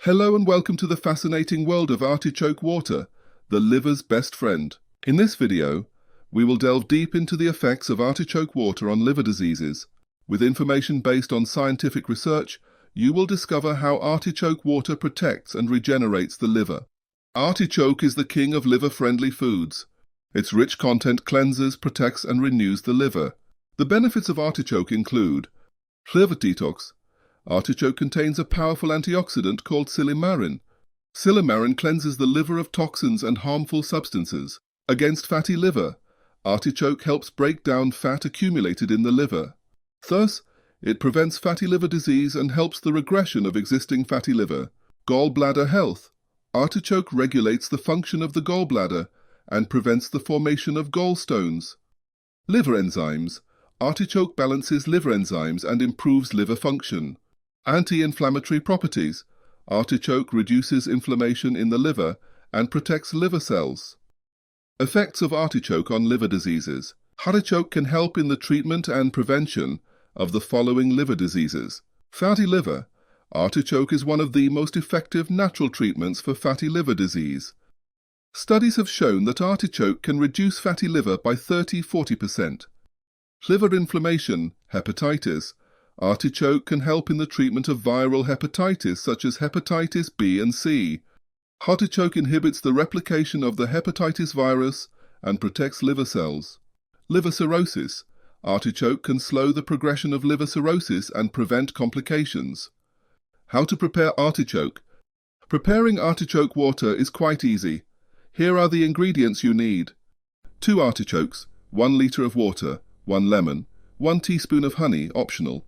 Hello and welcome to the fascinating world of artichoke water, the liver's best friend. In this video, we will delve deep into the effects of artichoke water on liver diseases. With information based on scientific research, you will discover how artichoke water protects and regenerates the liver. Artichoke is the king of liver-friendly foods. Its rich content cleanses, protects, and renews the liver. The benefits of artichoke include liver detox. Artichoke contains a powerful antioxidant called silymarin. Silymarin cleanses the liver of toxins and harmful substances. Against fatty liver, artichoke helps break down fat accumulated in the liver. Thus, it prevents fatty liver disease and helps the regression of existing fatty liver. Gallbladder health. Artichoke regulates the function of the gallbladder and prevents the formation of gallstones. Liver enzymes. Artichoke balances liver enzymes and improves liver function. Anti-inflammatory properties. Artichoke reduces inflammation in the liver and protects liver cells. Effects of artichoke on liver diseases. Artichoke can help in the treatment and prevention of the following liver diseases. Fatty liver. Artichoke is one of the most effective natural treatments for fatty liver disease. Studies have shown that artichoke can reduce fatty liver by 30–40%. Liver inflammation, hepatitis. Artichoke can help in the treatment of viral hepatitis such as hepatitis B and C. Artichoke inhibits the replication of the hepatitis virus and protects liver cells. Liver cirrhosis. Artichoke can slow the progression of liver cirrhosis and prevent complications. How to prepare artichoke. Preparing artichoke water is quite easy. Here are the ingredients you need. 2 artichokes, 1 liter of water, 1 lemon, 1 teaspoon of honey, optional.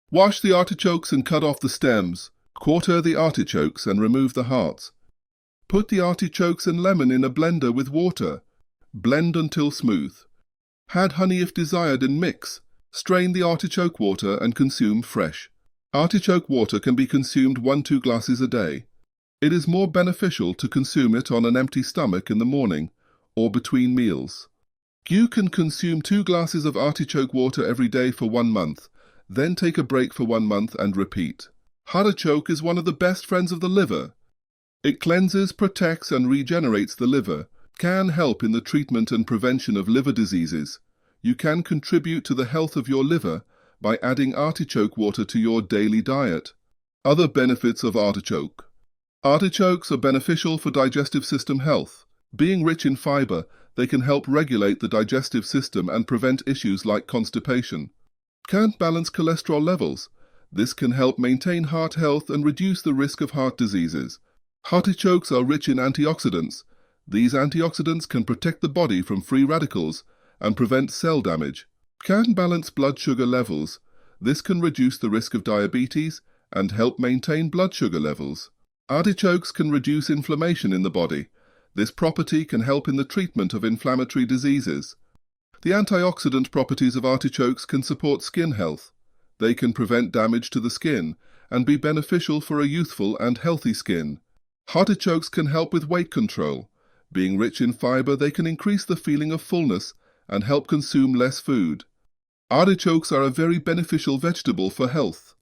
Wash the artichokes and cut off the stems. Quarter the artichokes and remove the hearts. Put the artichokes and lemon in a blender with water. Blend until smooth. Add honey if desired and mix. Strain the artichoke water and consume fresh. Artichoke water can be consumed 1–2 glasses a day. It is more beneficial to consume it on an empty stomach in the morning or between meals. You can consume 2 glasses of artichoke water every day for 1 month. Then take a break for 1 month and repeat. Artichoke is one of the best friends of the liver. It cleanses, protects, and regenerates the liver, can help in the treatment and prevention of liver diseases. You can contribute to the health of your liver by adding artichoke water to your daily diet. Other benefits of artichoke. Artichokes are beneficial for digestive system health. Being rich in fiber, they can help regulate the digestive system and prevent issues like constipation. Can balance cholesterol levels. This can help maintain heart health and reduce the risk of heart diseases. Artichokes are rich in antioxidants. These antioxidants can protect the body from free radicals and prevent cell damage. Can balance blood sugar levels. This can reduce the risk of diabetes and help maintain blood sugar levels. Artichokes can reduce inflammation in the body. This property can help in the treatment of inflammatory diseases. The antioxidant properties of artichokes can support skin health. They can prevent damage to the skin and be beneficial for a youthful and healthy skin. Artichokes can help with weight control. Being rich in fiber, they can increase the feeling of fullness and help consume less food. Artichokes are a very beneficial vegetable for health.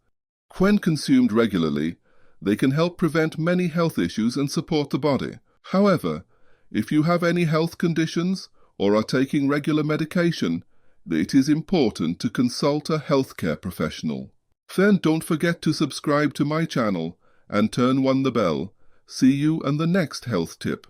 When consumed regularly, they can help prevent many health issues and support the body. However, if you have any health conditions or are taking regular medication, it is important to consult a healthcare professional. Then don't forget to subscribe to my channel and turn on the bell. See you on the next health tip.